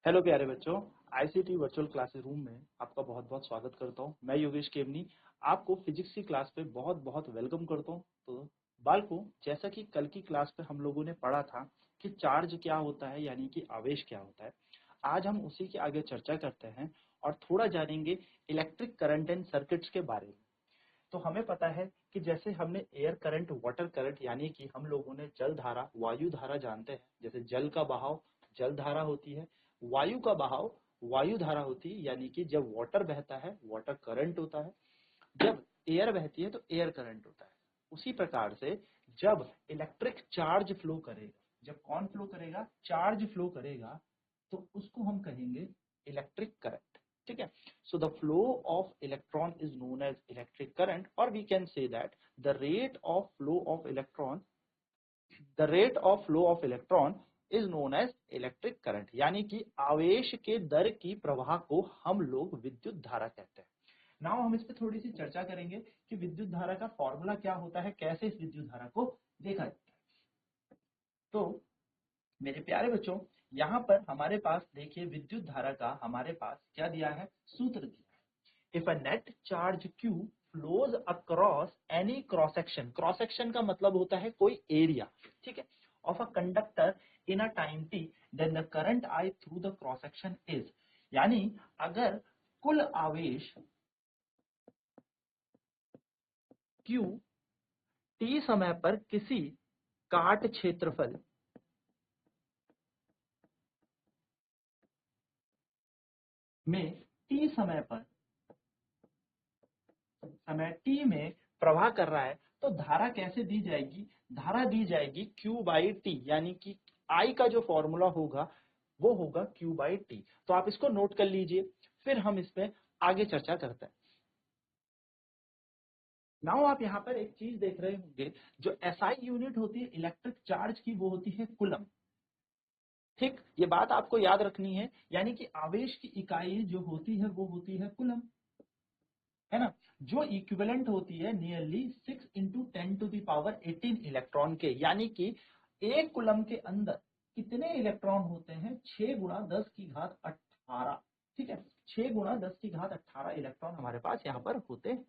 Hello प्यारे बच्चों, ICT virtual classroom में आपका बहुत बहुत स्वागत करता हूं। मैं योगेश केमनी आपको फिजिक्स की क्लास पे बहुत बहुत वेलकम करता हूं। तो बालकों, जैसा कि कल की क्लास पे हम लोगों ने पढ़ा था कि चार्ज क्या होता है, यानी कि आवेश क्या होता है, आज हम उसी के आगे चर्चा करते हैं और थोड़ा जानेंगे इलेक्ट्रिक करंट एंड सर्किट्स के बारे में। तो हमें पता है कि जैसे हमने एयर करंट, वाटर करंट, यानी कि हम लोगों ने जल धारा, वायु धारा जानते हैं। जैसे जल का बहाव जल धारा होती है, वायु का बहाव वायु धारा होती है, यानी कि जब वाटर बहता है वाटर करंट होता है, जब एयर बहती है तो एयर करंट होता है। उसी प्रकार से जब इलेक्ट्रिक चार्ज फ्लो करेगा, जब कौन फ्लो करेगा, चार्ज फ्लो करेगा, तो उसको हम कहेंगे इलेक्ट्रिक करंट। ठीक है। So the flow of electron is known as electric current, और we can say that the rate of flow of electron, the rate of flow of electron is known as electric current, यानी कि आवेश के दर की प्रवाह को हम लोग विद्युत धारा कहते हैं। नाउ हम इस पे थोड़ी सी चर्चा करेंगे कि विद्युत धारा का फॉर्मूला क्या होता है, कैसे इस विद्युत धारा को देखा जाता है। तो मेरे प्यारे बच्चों, यहाँ पर हमारे पास देखिए विद्युत धारा का हमारे पास क्या दिया है, सूत्र दिया है। If a net charge Q flows across any cross section, cross section का मतलब होता है कोई एरिया, ठीक है, of a conductor in a time t, then the current I through the cross section is, यानी अगर कुल आवेश Q t समय पर किसी काट क्षेत्रफल में t समय पर समय t में प्रवाह कर रहा है, तो धारा कैसे दी जाएगी, धारा दी जाएगी Q बाई टी, यानी कि I का जो फॉर्मूला होगा वो होगा Q बाई टी। तो आप इसको नोट कर लीजिए, फिर हम इसमें आगे चर्चा करते हैं। नाउ आप यहाँ पर एक चीज देख रहे होंगे, जो एसआई यूनिट होती है इलेक्ट्रिक चार्ज की, वो होती है कूलम। ठीक, ये बात आपको याद रखनी है, यानी कि आवेश की इकाई जो होती है वो होती है कूलम, है ना, जो इक्विवेलेंट होती है nearly 6 into 10 to the power 18 electron के, यानी कि एक कूलम के अंदर कितने इलेक्ट्रॉन होते हैं, 6 गुणा 10 की घात 18। ठीक है, 6 गुणा 10 की घात 18 इलेक्ट्रॉन हमारे पास यहाँ पर होते हैं।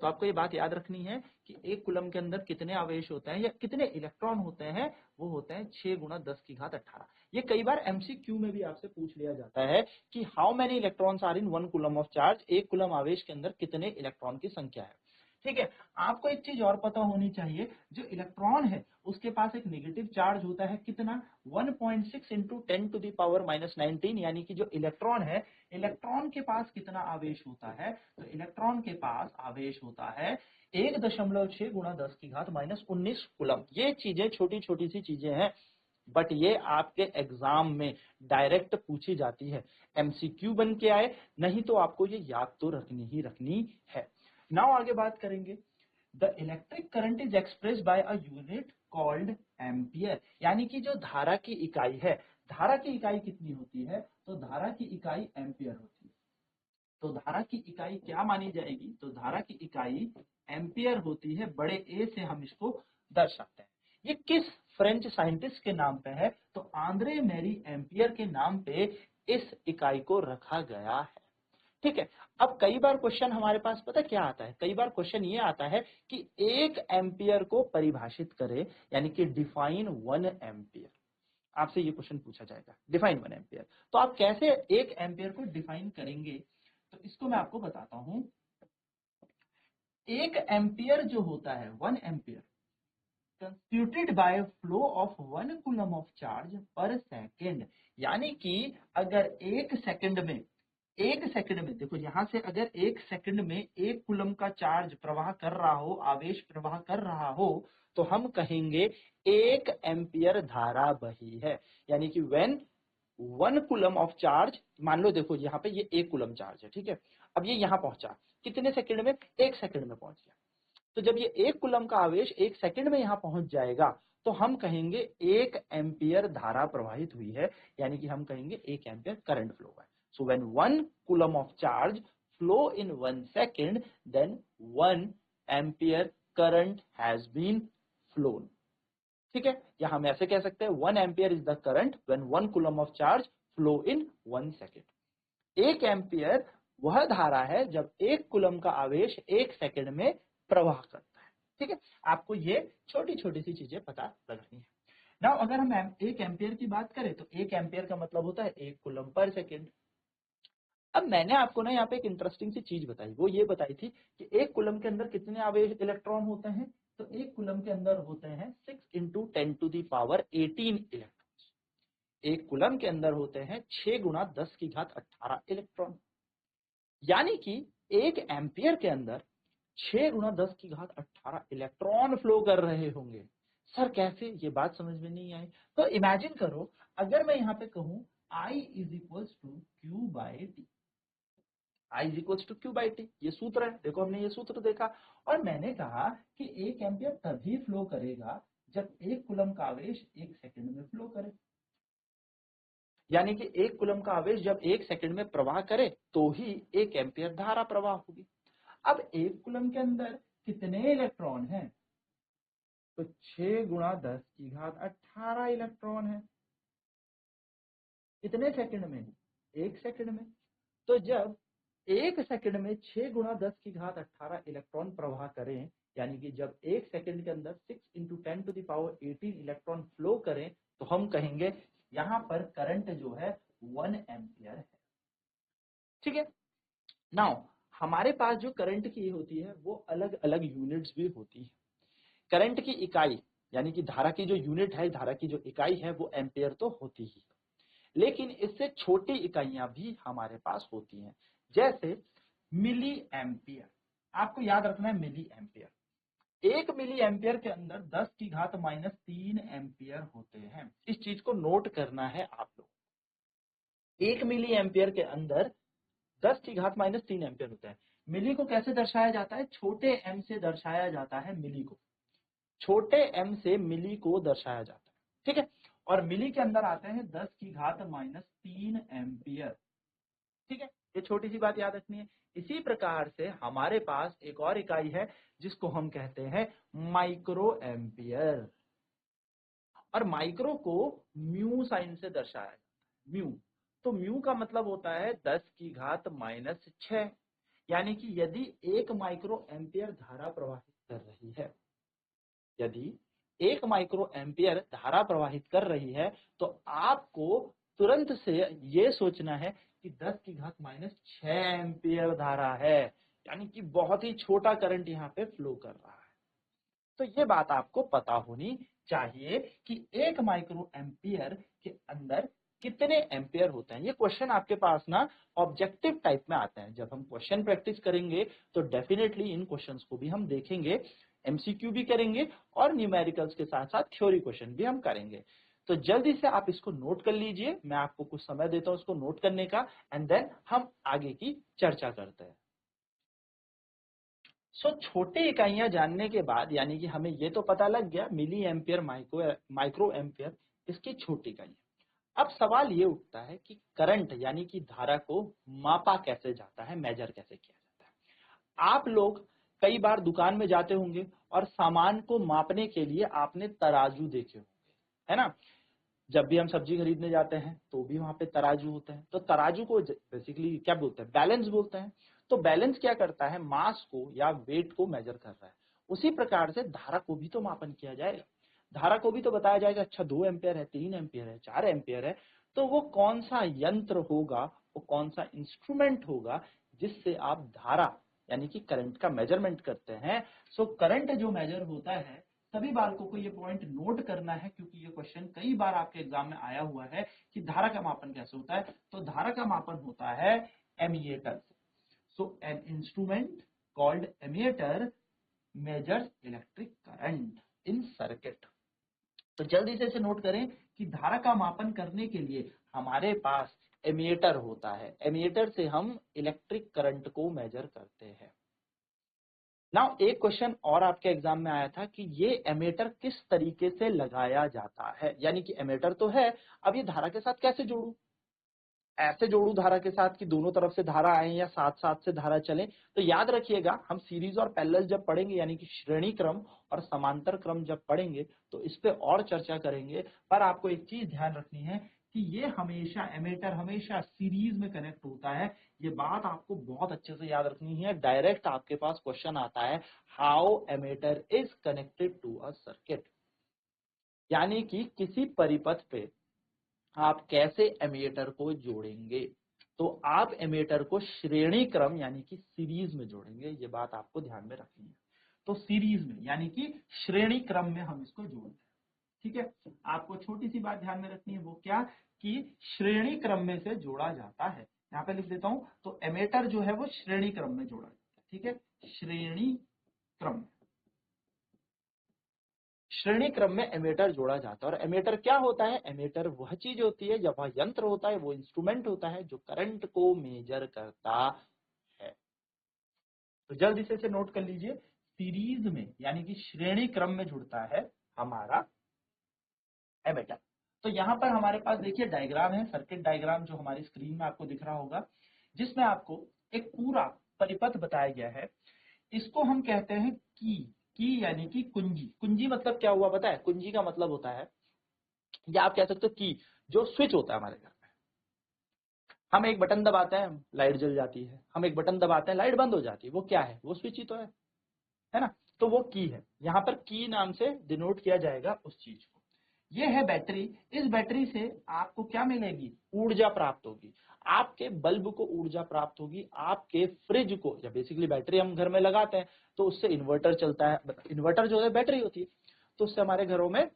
तो आपको ये बात याद रखनी है कि एक कूलम के अंदर कितने आवेश होते हैं या कितने इलेक्ट्रॉन होते हैं, वो होते हैं 6 गुणा 10 की घात 18। ये कई बार एमसीक्यू में भी आपसे पूछ लिया जाता है कि how many electrons are in 1 coulomb of charge, एक कूलम आवेश के अंदर कितने इलेक्ट्रॉन की संख्या है। ठीक है, आपको एक चीज और पता होनी चाहिए, जो इलेक्ट्रॉन है उसके पास एक नेगेटिव चार्ज होता है, कितना, 1.6 इंटू 10 to the power-19, यानी कि जो इलेक्ट्रॉन है, इलेक्ट्रॉन के पास कितना आवेश होता है, तो इलेक्ट्रॉन के पास आवेश होता है 1.6 गुणा 10 की घात -19 कूलम। ये चीजें छोटी छोटी सी चीजें हैं, बट ये आपके एग्जाम में डायरेक्ट पूछी जाती है, एमसीक्यू बन के आए, नहीं तो आपको ये याद तो रखनी ही रखनी है। नाउ आगे बात करेंगे, the electric current is express bye a unit called ampere, यानी कि जो धारा की इकाई है, धारा की इकाई कितनी होती है, तो धारा की इकाई एम्पियर होती है। तो धारा की इकाई क्या मानी जाएगी, तो धारा की इकाई एम्पियर होती है, बड़े ए से हम इसको दर्शाते हैं। ये किस फ्रेंच साइंटिस्ट के नाम पे है, तो आंद्रे मैरी एम्पियर के नाम पे इस इकाई को रखा गया है। ठीक है, अब कई बार क्वेश्चन हमारे पास पता क्या आता है, कई बार क्वेश्चन ये आता है कि 1 एम्पियर को परिभाषित करे, यानी कि डिफाइन 1 एम्पियर। आपसे ये क्वेश्चन पूछा जाएगा, डिफाइन 1 एम्पियर। तो आप कैसे 1 एम्पियर को डिफाइन करेंगे, तो इसको मैं आपको बताता हूं। 1 एम्पियर जो होता है, 1 ampere constituted by flow of 1 coulomb of charge per second, यानी कि अगर एक सेकंड में देखो, यहां से अगर 1 सेकंड में 1 कूलम का चार्ज प्रवाह कर रहा हो, आवेश प्रवाह कर रहा हो, तो हम कहेंगे 1 एम्पियर धारा बही है, यानी कि व्हेन 1 कूलम ऑफ चार्ज, मान लो देखो यहाँ पे ये 1 कूलम चार्ज है, ठीक है, अब ये यहां पहुंचा कितने सेकंड में, 1 सेकंड में पहुंच गया। तो जब ये 1 कूलम का आवेश 1 सेकंड में यहां पहुंच जाएगा, तो हम कहेंगे 1 एम्पियर धारा प्रवाहित हुई है, यानी कि हम कहेंगे 1 एम्पियर करंट फ्लो है। So when 1 coulomb of charge flow in 1 second, then 1 ampere current has been flown. ठीक है, या हम ऐसे कह सकते हैं 1 ampere is the current when 1 coulomb of charge flow in 1 second. 1 ampere वह धारा है जब 1 कूलम का आवेश 1 सेकेंड में प्रवाह करता है। ठीक है, आपको ये छोटी छोटी सी चीजें पता लगनी है। नाउ अगर हम 1 एम्पियर की बात करें तो 1 एम्पियर का मतलब होता है 1 कूलम पर सेकेंड। अब मैंने आपको ना यहाँ पे एक इंटरेस्टिंग सी चीज बताई, वो ये बताई थी कि 1 कूलम के अंदर कितने आवेश इलेक्ट्रॉन होते हैं। तो 1 कूलम के अंदर होते हैं 6 × 10⁻18 इलेक्ट्रॉन। 1 कूलम के अंदर होते हैं 6 × 10⁻18 इलेक्ट्रॉन। यानी कि 1 एम्पियर के अंदर 6 × 10⁻18 इलेक्ट्रॉन फ्लो कर रहे होंगे। सर कैसे, ये बात समझ में नहीं आई। तो इमेजिन करो, अगर मैं यहाँ पे कहूं I = Q/T, I = Q/T, ये सूत्र है। देखो हमने ये सूत्र देखा और मैंने कहा कि 1 एम्पियर तभी फ्लो करेगा जब 1 कूलम का आवेश 1 सेकंड में फ्लो करे। यानी कि 1 कूलम का आवेश जब 1 सेकंड में प्रवाह करे तो ही 1 एम्पियर धारा प्रवाह होगी। अब 1 कूलम के अंदर कितने इलेक्ट्रॉन हैं? तो 6 × 10⁻18 इलेक्ट्रॉन है। कितने सेकंड में? 1 सेकंड में। तो जब 1 सेकंड में 6 × 10⁻18 इलेक्ट्रॉन प्रवाह करें, यानी कि जब 1 सेकंड के अंदर 6 × 10⁻18 इलेक्ट्रॉन फ्लो करें, तो हम कहेंगे यहां पर करंट जो है 1 एम्पियर है। ठीक है, नाउ हमारे पास जो करंट की होती है वो अलग अलग यूनिट्स भी होती है। करंट की इकाई यानी कि धारा की जो यूनिट है, धारा की जो इकाई है वो एम्पियर तो होती ही, लेकिन इससे छोटी इकाइयां भी हमारे पास होती हैं, जैसे मिली एम्पियर। आपको याद रखना है मिली एम्पियर। 1 मिली एम्पियर के अंदर 10⁻³ एम्पियर होते हैं। इस चीज को नोट करना है आप लोग। 1 मिली एम्पियर के अंदर 10⁻³ एम्पियर होता है। मिली को कैसे दर्शाया जाता है? छोटे m से दर्शाया जाता है मिली को, छोटे m से मिली को दर्शाया जाता है। ठीक है, और मिली के अंदर आते हैं 10⁻³ एम्पियर। ठीक है, ये छोटी सी बात याद रखनी है। इसी प्रकार से हमारे पास एक और इकाई है जिसको हम कहते हैं माइक्रो एम्पियर, और माइक्रो को म्यू साइन से दर्शाया जाता है। म्यू, तो म्यू का मतलब होता है 10⁻⁶। यानी कि यदि 1 माइक्रो एम्पियर धारा प्रवाहित कर रही है, यदि 1 माइक्रो एम्पियर धारा प्रवाहित कर रही है, तो आपको तुरंत से ये सोचना है कि 10⁻⁶ एम्पियर धारा है, यानी कि बहुत ही छोटा करंट यहाँ पे फ्लो कर रहा है। तो ये बात आपको पता होनी चाहिए कि 1 माइक्रो एम्पियर के अंदर कितने एम्पियर होते हैं। ये क्वेश्चन आपके पास ना ऑब्जेक्टिव टाइप में आते हैं। जब हम क्वेश्चन प्रैक्टिस करेंगे तो डेफिनेटली इन क्वेश्चंस को भी हम देखेंगे, एमसीक्यू भी करेंगे और न्यूमेरिकल्स के साथ साथ थ्योरी क्वेश्चन भी हम करेंगे। तो जल्दी से आप इसको नोट कर लीजिए, मैं आपको कुछ समय देता हूं इसको नोट करने का, एंड देन हम आगे की चर्चा करते हैं। सो छोटी इकाइयां जानने के बाद, यानी कि हमें ये तो पता लग गया मिली एम्पियर, माइक्रो एम्पियर, इसकी छोटी इकाइयां। अब सवाल ये उठता है कि करंट यानी कि धारा को मापा कैसे जाता है, मेजर कैसे किया जाता है। आप लोग कई बार दुकान में जाते होंगे और सामान को मापने के लिए आपने तराजू देखे होंगे, है ना। जब भी हम सब्जी खरीदने जाते हैं तो भी वहां पे तराजू होता है। तो तराजू को बेसिकली क्या बोलते हैं? बैलेंस बोलते हैं। तो बैलेंस क्या करता है? मास को या वेट को मेजर कर रहा है। उसी प्रकार से धारा को भी तो मापन किया जाएगा, धारा को भी तो बताया जाएगा, अच्छा 2 एम्पियर है, 3 एम्पियर है, 4 एम्पियर है। तो वो कौन सा यंत्र होगा, वो कौन सा इंस्ट्रूमेंट होगा जिससे आप धारा यानी कि करंट का मेजरमेंट करते हैं। सो करंट जो मेजर होता है, सभी बालकों को ये पॉइंट नोट करना है, क्योंकि ये क्वेश्चन कई बार आपके एग्जाम में आया हुआ है कि धारा का मापन कैसे होता है। तो धारा का मापन होता है एमीटर से। So an instrument called ammeter measures electric current in circuit. तो जल्दी से इसे नोट करें कि धारा का मापन करने के लिए हमारे पास एमीटर होता है। एमीटर से हम इलेक्ट्रिक करंट को मेजर करते हैं। नाउ एक क्वेश्चन और आपके एग्जाम में आया था कि ये एमीटर किस तरीके से लगाया जाता है, यानी कि एमीटर तो है, अब ये धारा के साथ कैसे जोड़ू। ऐसे जोड़ू धारा के साथ कि दोनों तरफ से धारा आए या साथ साथ से धारा चले। तो याद रखिएगा, हम सीरीज और पैरेलल जब पढ़ेंगे, यानी कि श्रेणी क्रम और समांतर क्रम जब पढ़ेंगे तो इस पे और चर्चा करेंगे। पर आपको एक चीज ध्यान रखनी है कि ये हमेशा एमीटर हमेशा सीरीज में कनेक्ट होता है। ये बात आपको बहुत अच्छे से याद रखनी है। डायरेक्ट आपके पास क्वेश्चन आता है, how ammeter is connected to a circuit, यानी कि किसी परिपथ पे आप कैसे एमीटर को जोड़ेंगे। तो आप एमीटर को श्रेणी क्रम यानी कि सीरीज में जोड़ेंगे, ये बात आपको ध्यान में रखनी है। तो सीरीज में यानी कि श्रेणी क्रम में हम इसको जोड़ते हैं, ठीक है। आपको छोटी सी बात ध्यान में रखनी है, वो क्या, कि श्रेणी क्रम में से जोड़ा जाता है। यहाँ पे लिख देता हूं, तो एमीटर जो है वो श्रेणी क्रम में जोड़ा जाता है, ठीक है। श्रेणी क्रम में एमीटर जोड़ा जाता है। और एमीटर क्या होता है, एमीटर वह चीज होती है, जब वह यंत्र होता है, वो इंस्ट्रूमेंट होता है जो करंट को मेजर करता है। तो जल्दी से इसे नोट कर लीजिए, सीरीज में यानी कि श्रेणी क्रम में जुड़ता है हमारा एमीटर। तो यहाँ पर हमारे पास देखिए डायग्राम है, सर्किट डायग्राम जो हमारी स्क्रीन में आपको दिख रहा होगा, जिसमें आपको एक पूरा परिपथ बताया गया है। इसको हम कहते हैं की यानी कि कुंजी। कुंजी मतलब क्या हुआ पता है, कुंजी का मतलब होता है, या आप कह सकते हो की, जो स्विच होता है हमारे घर में। हम एक बटन दबाते हैं, लाइट जल जाती है, हम एक बटन दबाते हैं, लाइट बंद हो जाती है, वो क्या है, वो स्विच ही तो है ना। तो वो की है, यहाँ पर की नाम से डिनोट किया जाएगा उस चीज को। ये है बैटरी। इस बैटरी से आपको क्या मिलेगी, ऊर्जा प्राप्त होगी। आपके बल्ब को ऊर्जा प्राप्त होगी, आपके फ्रिज को, जब बेसिकली बैटरी हम घर में लगाते हैं तो उससे इन्वर्टर चलता है, इन्वर्टर जो है बैटरी होती है, तो उससे हमारे घरों में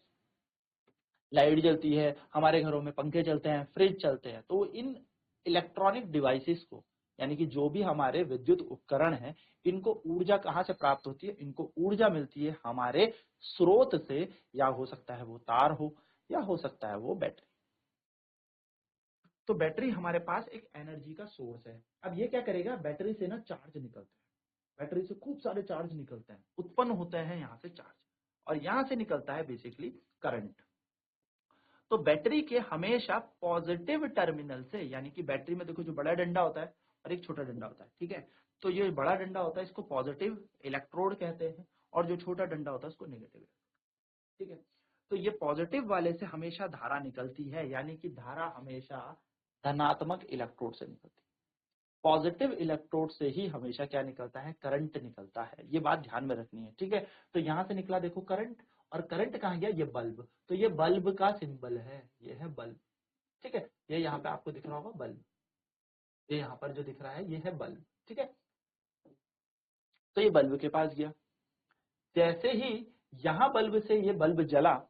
लाइट जलती है, हमारे घरों में पंखे चलते हैं, फ्रिज चलते हैं। तो इन इलेक्ट्रॉनिक डिवाइसेस को, यानी कि जो भी हमारे विद्युत उपकरण हैं, इनको ऊर्जा कहाँ से प्राप्त होती है, इनको ऊर्जा मिलती है हमारे स्रोत से, या हो सकता है वो तार हो, या हो सकता है वो बैटरी। तो बैटरी हमारे पास एक एनर्जी का सोर्स है। अब ये क्या करेगा, बैटरी से ना चार्ज निकलते हैं, बैटरी से खूब सारे चार्ज निकलते हैं, उत्पन्न होते हैं यहाँ से चार्ज, और यहाँ से निकलता है बेसिकली करंट। तो बैटरी के हमेशा पॉजिटिव टर्मिनल से, यानी कि बैटरी में देखो जो बड़ा डंडा होता है और एक छोटा डंडा होता है, ठीक है। तो ये बड़ा डंडा होता है, इसको पॉजिटिव इलेक्ट्रोड कहते हैं, और जो छोटा डंडा होता है उसको नेगेटिव, ठीक है। तो ये पॉजिटिव वाले से हमेशा धारा निकलती है, यानी कि धारा हमेशा धनात्मक इलेक्ट्रोड से निकलती है। पॉजिटिव इलेक्ट्रोड से ही हमेशा क्या निकलता है, करंट निकलता है। ये बात ध्यान में रखनी है, ठीक है। तो यहां से निकला देखो करंट, और करंट कहाँ गया, ये बल्ब। तो ये बल्ब का सिंबल है, ये है बल्ब, ठीक है। ये यहाँ पे आपको दिख रहा होगा बल्ब, ये यहाँ पर जो दिख रहा है ये है बल्ब, ठीक है। तो ये बल्ब के पास गया, जैसे ही यहाँ बल्ब से ये बल्ब जला,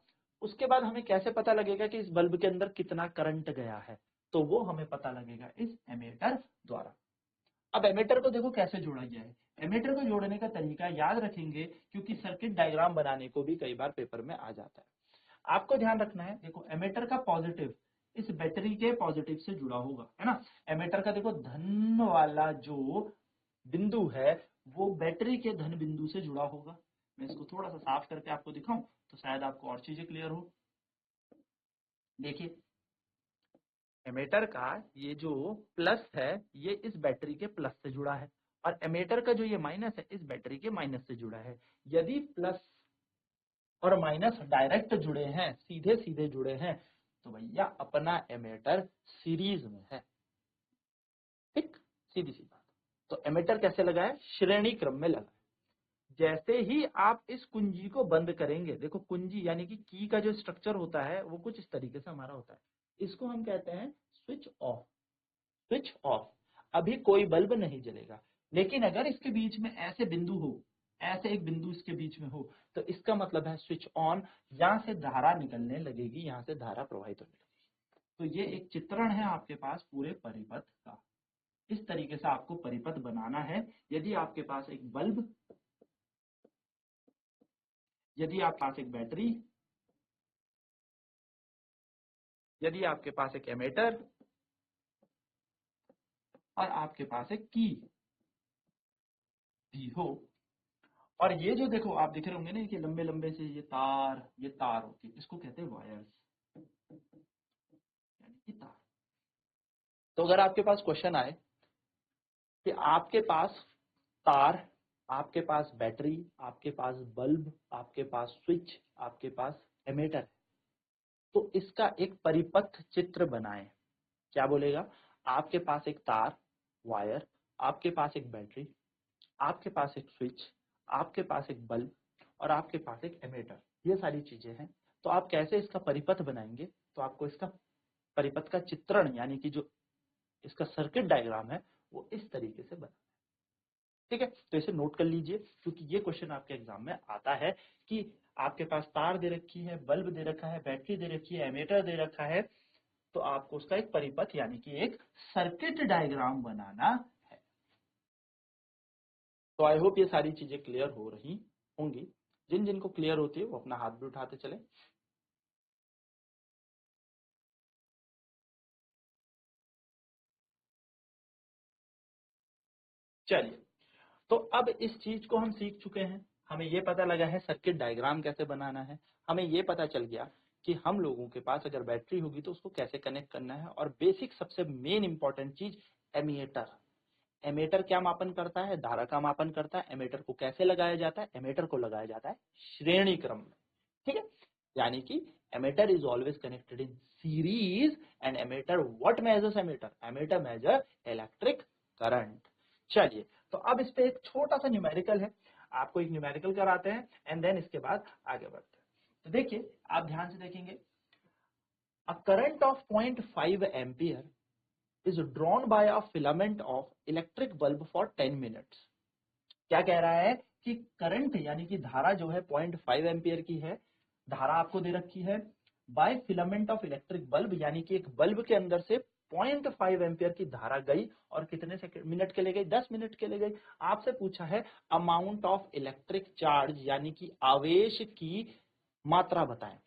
उसके बाद हमें कैसे पता लगेगा कि इस बल्ब के अंदर कितना करंट गया है, तो वो हमें पता लगेगा इस एमीटर द्वारा। अब एमीटर को देखो कैसे जोड़ा गया है। एमीटर को जोड़ने का तरीका याद रखेंगे, क्योंकि सर्किट डायग्राम बनाने को भी कई बार पेपर में आ जाता है। आपको ध्यान रखना है, देखो एमीटर का पॉजिटिव इस बैटरी के पॉजिटिव से जुड़ा होगा, है ना। एमीटर का देखो धन वाला जो बिंदु है वो बैटरी के धन बिंदु से जुड़ा होगा। मैं इसको थोड़ा सा साफ करके आपको दिखाऊं तो शायद आपको और चीजें क्लियर हो। देखिए एमीटर का ये जो प्लस है ये इस बैटरी के प्लस से जुड़ा है, और एमीटर का जो ये माइनस है इस बैटरी के माइनस से जुड़ा है। यदि प्लस और माइनस डायरेक्ट जुड़े हैं, सीधे सीधे जुड़े हैं, तो भैया अपना एमीटर सीरीज में है, ठीक, सीधी सी बात। तो एमीटर कैसे लगा है, श्रेणी क्रम में लगा है। जैसे ही आप इस कुंजी को बंद करेंगे, देखो कुंजी यानी कि की का जो स्ट्रक्चर होता है वो कुछ इस तरीके से हमारा होता है, इसको हम कहते हैं स्विच ऑफ। स्विच ऑफ, अभी कोई बल्ब नहीं जलेगा। लेकिन अगर इसके बीच में ऐसे बिंदु हो, ऐसे एक बिंदु इसके बीच में हो, तो इसका मतलब है स्विच ऑन, यहां से धारा निकलने लगेगी, यहां से धारा प्रवाहित होने लगेगी। तो ये एक चित्रण है आपके पास पूरे परिपथ का। इस तरीके से आपको परिपथ बनाना है। यदि आपके पास एक बल्ब, यदि आपके पास एक बैटरी, यदि आपके पास एक एमीटर, और आपके पास एक की भी हो, और ये जो देखो आप दिख रहे होंगे ना कि लंबे लंबे से ये तार होती है, इसको कहते हैं वायर्स, यानी कि तार। तो अगर आपके पास क्वेश्चन आए कि आपके पास तार, आपके पास बैटरी, आपके पास बल्ब, आपके पास स्विच, आपके पास एमीटर, तो इसका एक परिपथ चित्र बनाएं। क्या बोलेगा? आपके पास एक तार, वायर, आपके पास एक बैटरी, आपके पास एक स्विच, आपके पास एक बल्ब और आपके पास एक एमीटर, ये सारी चीजें हैं। तो आप कैसे इसका परिपथ बनाएंगे? तो आपको इसका परिपथ का चित्रण यानी कि जो इसका सर्किट डायग्राम है वो इस तरीके से बना। ठीक है, तो इसे नोट कर लीजिए क्योंकि ये क्वेश्चन आपके एग्जाम में आता है कि आपके पास तार दे रखी है, बल्ब दे रखा है, बैटरी दे रखी है, एमीटर दे रखा है, तो आपको उसका एक परिपथ यानी कि एक सर्किट डायग्राम बनाना है। तो आई होप ये सारी चीजें क्लियर हो रही होंगी। जिन जिनको क्लियर होती है वो अपना हाथ भी उठाते चले। चलिए, तो अब इस चीज को हम सीख चुके हैं। हमें ये पता लगा है सर्किट डायग्राम कैसे बनाना है, हमें ये पता चल गया कि हम लोगों के पास अगर बैटरी होगी तो उसको कैसे कनेक्ट करना है, और बेसिक सबसे मेन इंपॉर्टेंट चीज एमीटर। एमीटर क्या मापन करता है? धारा का मापन करता है। एमीटर को कैसे लगाया जाता है? एमीटर को लगाया जाता है श्रेणी क्रम में। ठीक है, यानी कि ammeter is always connected in series and ammeter what measures? Ammeter measure electric current. चलिए, तो अब इस पे एक छोटा सा न्यूमेरिकल है, आपको एक न्यूमेरिकल कराते हैं एंड देन इसके बाद आगे बढ़ते हैं। तो देखिए, आप ध्यान से देखेंगे, a current of 0.5 ampere is drawn by a filament of electric bulb for 10 minutes। क्या कह रहा है कि करंट यानी कि धारा जो है 0.5 एम्पियर की है, धारा आपको दे रखी है by filament of electric bulb, यानी कि एक बल्ब के अंदर से 0.5 एम्पियर की धारा गई और कितने मिनट के लिए गई? 10 मिनट के लिए गई। आपसे पूछा है अमाउंट ऑफ इलेक्ट्रिक चार्ज यानी कि आवेश की मात्रा बताएं।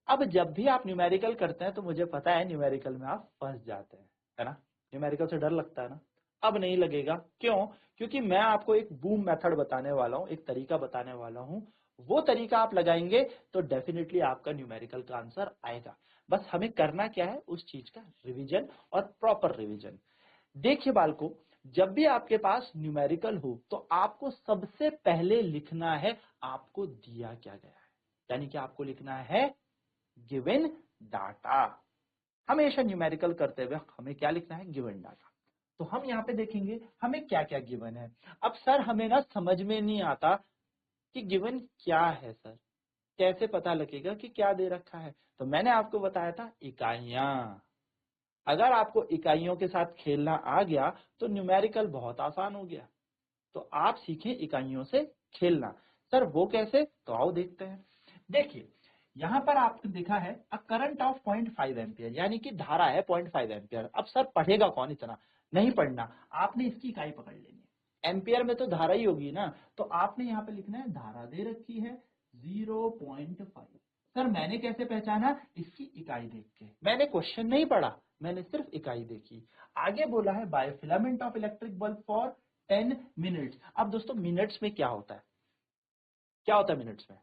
अब जब भी आप न्यूमेरिकल करते हैं तो मुझे पता है न्यूमेरिकल में आप फंस जाते हैं, है ना? न्यूमेरिकल से डर लगता है ना? अब नहीं लगेगा। क्यों? क्योंकि मैं आपको एक बूम मेथड बताने वाला हूं, एक तरीका बताने वाला हूं। वो तरीका आप लगाएंगे तो डेफिनेटली आपका न्यूमेरिकल का आंसर आएगा। बस हमें करना क्या है? उस चीज का रिवीजन और प्रॉपर रिवीजन। देखिए बालको, जब भी आपके पास न्यूमेरिकल हो तो आपको सबसे पहले लिखना है आपको दिया क्या गया है, यानी कि आपको लिखना है गिवन डाटा। हमेशा न्यूमेरिकल करते हुए हमें क्या लिखना है? Given data. तो हम यहाँ पे देखेंगे हमें क्या क्या गिवन है। अब सर हमें ना समझ में नहीं आता कि गिवन क्या है सर, कैसे पता लगेगा कि क्या दे रखा है? तो मैंने आपको बताया था इकाइयां। अगर आपको इकाइयों के साथ खेलना आ गया तो न्यूमेरिकल बहुत आसान हो गया। तो आप सीखें इकाइयों से खेलना। सर वो कैसे? तो आओ देखते हैं। देखिए, यहां पर आपने देखा है अ करंट ऑफ 0.5 एम्पियर, यानी कि धारा है 0.5 एम्पियर। अब सर पढ़ेगा कौन इतना? नहीं पढ़ना, आपने इसकी इकाई पकड़ लेनी है। एम्पियर में तो धारा ही होगी ना, तो आपने यहाँ पे लिखना है धारा दे रखी है 0.5। सर मैंने कैसे पहचाना? इसकी इकाई देख के। मैंने क्वेश्चन नहीं पढ़ा, मैंने सिर्फ इकाई देखी। आगे बोला है by filament of electric bulb for 10 minutes. अब दोस्तों मिनट्स में क्या होता है? क्या होता है मिनट्स में?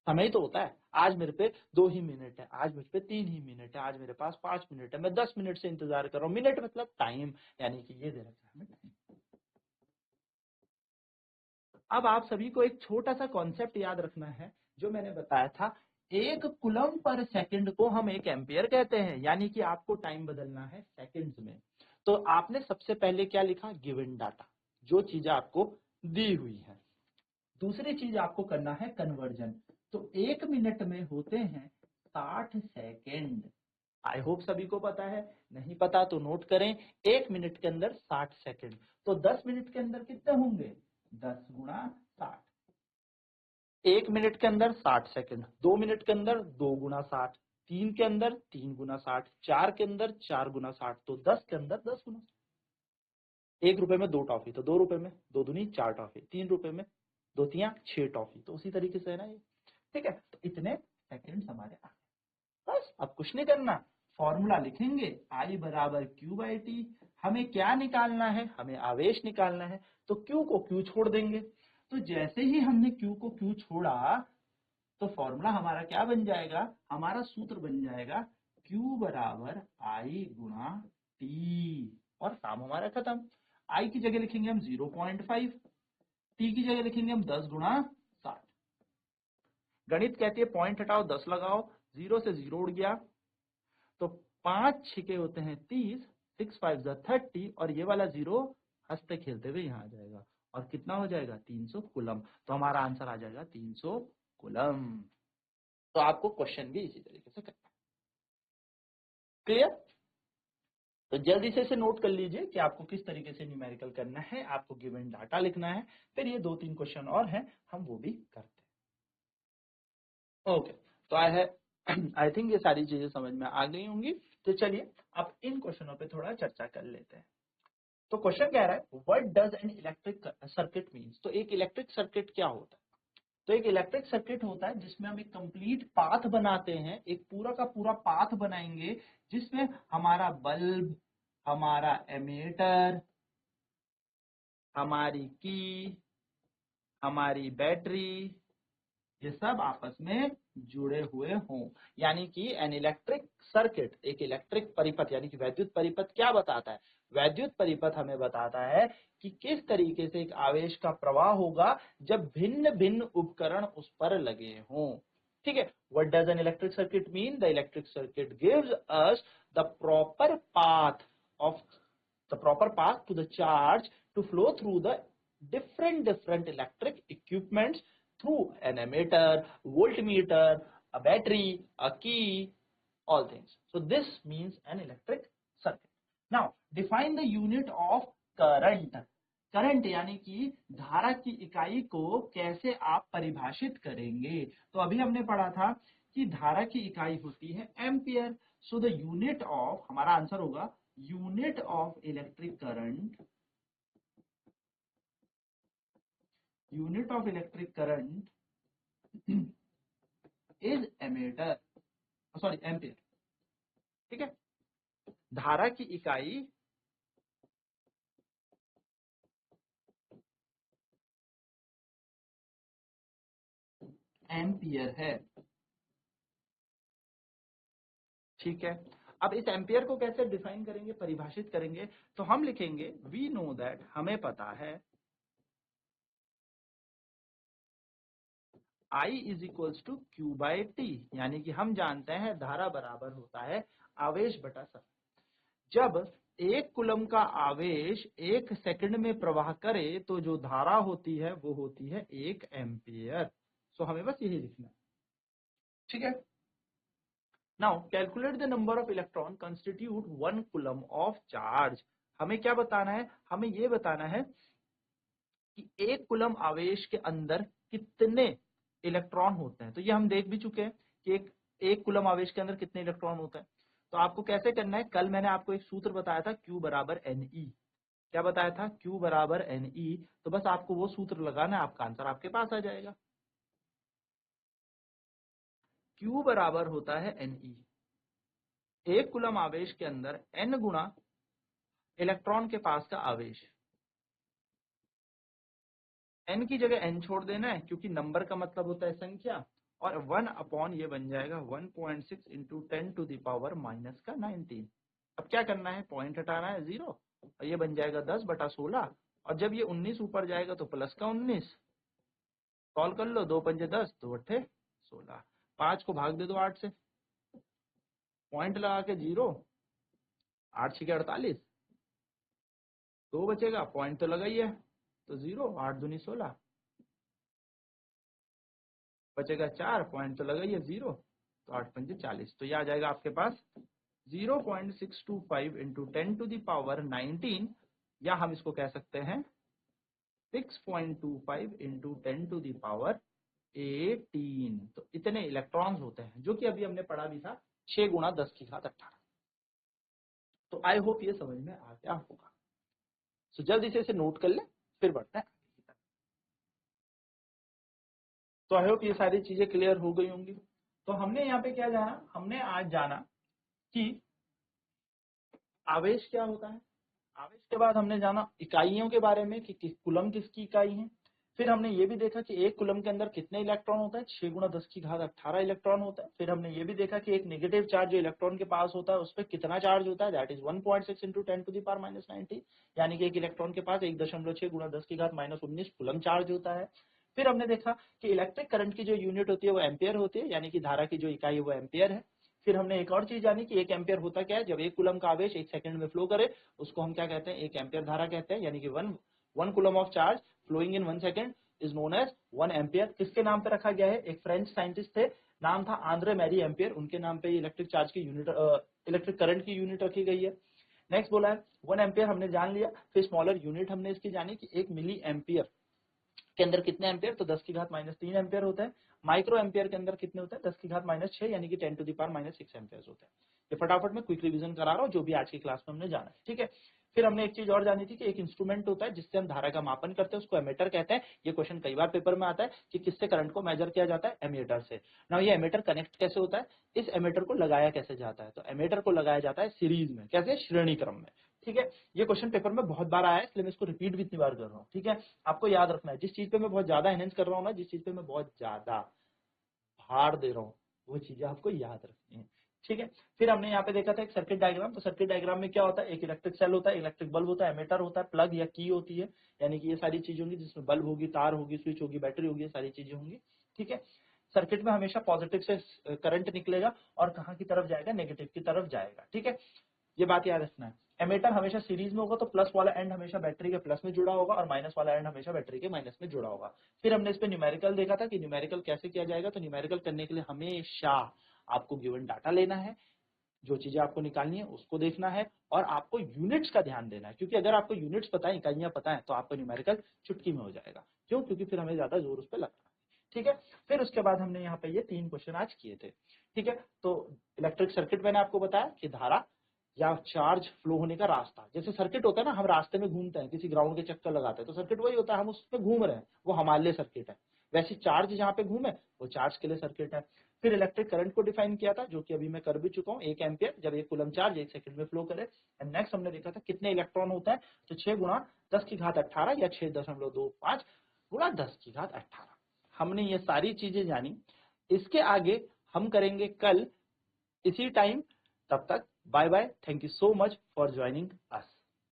समय ही तो होता है। आज मेरे पे 2 ही मिनट है, आज मेरे पे 3 ही मिनट है, आज मेरे पास 5 मिनट है, मैं 10 मिनट से इंतजार कर रहा हूँ। मिनट मतलब टाइम, यानी कि ये दे रखा है हमें टाइम। अब आप सभी को एक छोटा सा कॉन्सेप्ट याद रखना है जो मैंने बताया था, एक कुलम पर सेकंड को हम 1 एम्पियर कहते हैं, यानी कि आपको टाइम बदलना है सेकंड्स में। तो आपने सबसे पहले क्या लिखा? गिवन डाटा, जो चीजें आपको दी हुई है। दूसरी चीज आपको करना है कन्वर्जन। तो 1 मिनट में होते हैं 60 सेकेंड। आई होप सभी को पता है, नहीं पता तो नोट करें। 1 मिनट के अंदर 60 सेकेंड, तो 10 मिनट के अंदर कितने होंगे? 10 गुणा 60। 1 मिनट के अंदर 60 सेकेंड, 2 मिनट के अंदर 2 गुना 60, 3 के अंदर 3 गुना 60, 4 के अंदर 4 गुना 60, तो 10 के अंदर 10 गुना। 1 रुपए में 2 टॉफी, तो 2 रुपए में 2 दूनी 4 टॉफी, 3 रुपए में 2 तियां 6 टॉफी। तो उसी तरीके से है ना ये। ठीक है, तो इतने सेकंड हमारे आ गए। बस अब कुछ नहीं करना, फॉर्मूला लिखेंगे I बराबर Q बाई टी। हमें क्या निकालना है? हमें आवेश निकालना है, तो Q को Q छोड़ देंगे। तो जैसे ही हमने Q को Q छोड़ा तो फॉर्मूला हमारा क्या बन जाएगा? हमारा सूत्र बन जाएगा Q बराबर I गुणा टी, और काम हमारा खत्म। I की जगह लिखेंगे हम 0.5, टी की जगह लिखेंगे हम 10 गुणा 60। गणित कहती है पॉइंट हटाओ 10 लगाओ, 0 से 0 उड़ गया, तो 5 छिके होते हैं 30, 6 5 30, और ये वाला 0 हंसते खेलते हुए यहाँ आ जाएगा, और कितना हो जाएगा 300 कूलम। तो हमारा आंसर आ जाएगा 300 कूलम। तो आपको क्वेश्चन भी इसी तरीके से करना है। क्लियर? तो जल्दी से इसे नोट कर लीजिए कि आपको किस तरीके से न्यूमेरिकल करना है। आपको गिवन डाटा लिखना है, फिर ये 2-3 क्वेश्चन और हैं, हम वो भी करते हैं। ओके, तो आई थिंक ये सारी चीजें समझ में आ गई होंगी। तो चलिए अब इन क्वेश्चनों पे थोड़ा चर्चा कर लेते हैं। तो क्वेश्चन कह रहा है what does an electric circuit means. तो एक इलेक्ट्रिक सर्किट क्या होता है? तो एक इलेक्ट्रिक सर्किट होता है जिसमें हम एक कंप्लीट पाथ बनाते हैं, एक पूरा का पूरा पाथ बनाएंगे, जिसमें हमारा बल्ब, हमारा एमीटर, हमारी की, हमारी बैटरी, ये सब आपस में जुड़े हुए हों। यानी कि एन इलेक्ट्रिक सर्किट, एक इलेक्ट्रिक परिपथ यानी कि वैद्युत परिपथ क्या बताता है? वैद्युत परिपथ हमें बताता है कि किस तरीके से एक आवेश का प्रवाह होगा जब भिन्न भिन्न उपकरण उस पर लगे हों। ठीक है, what does an electric circuit mean? The electric circuit gives us the proper path to the charge to flow through the different electric equipments through an ammeter, voltmeter, a battery, a key, all things. So this means an electric circuit. Now define the unit of current. Current यानी कि धारा की इकाई को कैसे आप परिभाषित करेंगे? तो अभी हमने पढ़ा था कि धारा की इकाई होती है ampere. So the unit of, हमारा आंसर होगा unit of electric current, unit of electric current is ammeter, sorry ampere. ठीक है, धारा की इकाई एम्पियर है। ठीक है, अब इस एम्पियर को कैसे डिफाइन करेंगे, परिभाषित करेंगे? तो हम लिखेंगे वी नो दैट, हमें पता है I is equals to Q by T, यानी कि हम जानते हैं धारा बराबर होता है आवेश बटा समय। जब 1 कूलम का आवेश 1 सेकंड में प्रवाह करे तो जो धारा होती है वो होती है 1 एम्पियर। सो हमें बस यही लिखना है। ठीक है, now calculate the number of electron constitute 1 coulomb of charge. हमें क्या बताना है? हमें ये बताना है कि 1 कूलम आवेश के अंदर कितने इलेक्ट्रॉन होते हैं। तो ये हम देख भी चुके हैं कि एक कूलम आवेश के अंदर कितने इलेक्ट्रॉन होते हैं। तो आपको कैसे करना है? कल मैंने आपको एक सूत्र बताया था, Q बराबर NE। क्या बताया था? Q बराबर NE। तो बस आपको वो सूत्र लगाना है, आपका आंसर आपके पास आ जाएगा। Q बराबर होता है NE। 1 कूलम आवेश के अंदर N गुना इलेक्ट्रॉन के पास का आवेश। N की जगह N छोड़ देना है, क्योंकि नंबर का मतलब होता है संख्या, और 1 अपॉन ये बन जाएगा 1.6 into 10 to the power minus का 19। अब क्या करना है? पॉइंट हटाना है 0, और ये बन जाएगा 10 बटा 16, और जब ये 19 ऊपर जाएगा तो प्लस का 19। सॉल्व कर लो, 2 पंजे 10, 2 अट्ठे 16, 5 को भाग दे दो 8 से, पॉइंट लगा के 0, 8 छीके 48, 2 बचेगा, पॉइंट तो लगा ही है, तो 0, 8 दूनी 16, बचेगा 4, पॉइंट तो लगा ही है 0, तो 8 पंजे 40। तो ये आ जाएगा आपके पास 0.625 इंटू 10 टू द पावर 19, या हम इसको कह सकते हैं 6.25 इंटू 10 टू द पावर 18। तो इतने इलेक्ट्रॉन्स होते हैं, जो कि अभी हमने पढ़ा भी था 6 गुणा 10 की घात 18। तो आई होप ये समझ में आ गया होगा। सो जल्दी से इसे नोट कर ले, फिर बढ़ते हैं। तो आई होप ये सारी चीजें क्लियर हो गई होंगी। तो हमने यहाँ पे क्या जाना? हमने आज जाना कि आवेश क्या होता है। आवेश के बाद हमने जाना इकाइयों के बारे में कि कूलम किसकी इकाई है। फिर हमने ये भी देखा कि 1 कूलम के अंदर कितने इलेक्ट्रॉन होता है, 6 गुणा 10 की घात 18 इलेक्ट्रॉन होता है। फिर हमने ये भी देखा कि एक नेगेटिव चार्ज जो इलेक्ट्रॉन के पास होता है उस पर कितना चार्ज होता है, that is 1.6 into 10 to the power minus 19, यानी कि एक इलेक्ट्रॉन के पास 1.6 गुणा 10 की घात माइनस 19 कूलम चार्ज होता है। फिर हमने देखा कि इलेक्ट्रिक करंट की जो यूनिट होती है वो एम्पियर होती है, यानी कि धारा की जो इकाई है वो एम्पियर है। फिर हमने एक और चीज जानी कि एक एम्पियर होता क्या है, जब एक कूलम का आवेश 1 सेकंड में फ्लो करे उसको हम क्या कहते हैं, 1 एम्पियर धारा कहते हैं, यानी कि one coulomb of charge flowing in 1 second is known as 1 ampere. किसके नाम पे रखा गया है, एक फ्रेंच साइंटिस्ट थे, नाम था आंद्रे मैरी एम्पियर, उनके नाम पे इलेक्ट्रिक चार्ज की यूनिट, इलेक्ट्रिक करंट की यूनिट रखी गई है। नेक्स्ट बोला है 1 एम्पियर हमने जान लिया। फिर स्मॉलर यूनिट हमने इसकी जानी कि 1 मिली एम्पियर के अंदर कितने एम्पियर, तो 10 की घात -3 एम्पियर होते हैं। माइक्रो एम्पियर के अंदर कितने होते हैं, 10 की घात -6 यानी कि 10 टू द पावर -6 एम्पियर होते हैं। ये फटाफट में क्विक रिवीजन करा रहा हूं जो भी आज की क्लास में हमने जाना है, ठीक है। फिर हमने एक चीज और जानी थी कि एक इंस्ट्रूमेंट होता है जिससे हम धारा का मापन करते हैं, उसको एमीटर कहते हैं। ये क्वेश्चन कई बार पेपर में आता है कि किससे करंट को मेजर किया जाता है, एमीटर से। ना ये एमीटर कनेक्ट कैसे होता है, इस एमीटर को लगाया कैसे जाता है, तो एमीटर को लगाया जाता है सीरीज में, कैसे, श्रेणी क्रम में, ठीक है। ये क्वेश्चन पेपर में बहुत बार आया है इसलिए मैं इसको रिपीट भी इतनी बार कर रहा हूँ, ठीक है। आपको याद रखना है, जिस चीज पे मैं बहुत ज्यादा एनहेंस कर रहा हूँ ना, जिस चीज पे मैं बहुत ज्यादा भार दे रहा हूँ, वो चीजें आपको याद रखनी है, ठीक है। फिर हमने यहाँ पे देखा था एक सर्किट डायग्राम, तो सर्किट डायग्राम में क्या होता है, एक इलेक्ट्रिक सेल होता है, इलेक्ट्रिक बल्ब होता है, एमीटर होता है, प्लग या की होती है, यानी कि ये सारी चीजें होंगी जिसमें बल्ब होगी, तार होगी, स्विच होगी, बैटरी होगी, ये सारी चीजें होंगी, ठीक है। सर्किट में हमेशा पॉजिटिव से करंट निकलेगा और कहाँ की तरफ जाएगा, नेगेटिव की तरफ जाएगा, ठीक है। ये बात याद रखना है। एमीटर हमेशा सीरीज में होगा तो प्लस वाला एंड हमेशा बैटरी के प्लस में जुड़ा होगा और माइनस वाला एंड हमेशा बैटरी के माइनस में जुड़ा होगा। फिर हमने इस पे न्यूमेरिकल देखा था कि न्यूमेरिकल कैसे किया जाएगा, तो न्यूमेरिकल करने के लिए हमेशा आपको गिवन डाटा लेना है, जो चीजें आपको निकालनी है उसको देखना है और आपको यूनिट्स का ध्यान देना है, क्योंकि अगर आपको यूनिट्स पता है, इकाइयां पता है, तो आपका न्यूमेरिकल चुटकी में हो जाएगा। क्यों, क्योंकि फिर हमें ज्यादा जोर उस पर लगता है, ठीक है। फिर उसके बाद हमने यहाँ पे ये 3 क्वेश्चन आज किए थे, ठीक है। तो इलेक्ट्रिक सर्किट मैंने आपको बताया कि धारा या चार्ज फ्लो होने का रास्ता, जैसे सर्किट होता है ना, हम रास्ते में घूमते हैं, किसी ग्राउंड के चक्कर लगाते हैं, तो सर्किट वही होता है, हम उसमें घूम रहे हैं, वो हमारे लिए सर्किट है। वैसे चार्ज जहाँ पे घूमे वो चार्ज के लिए सर्किट है। फिर इलेक्ट्रिक करंट को डिफाइन किया था, जो कि अभी मैं कर भी चुका हूँ, 1 एम्पियर जब एक कूलम चार्ज 1 सेकंड में फ्लो करे। एंड नेक्स्ट हमने देखा था कितने इलेक्ट्रॉन होता है, तो 6 गुणा 10 की घात 18 या 6.25 गुणा 10 की घात 18। हमने ये सारी चीजें जानी। इसके आगे हम करेंगे कल इसी टाइम, तब तक bye bye, thank you so much for joining us.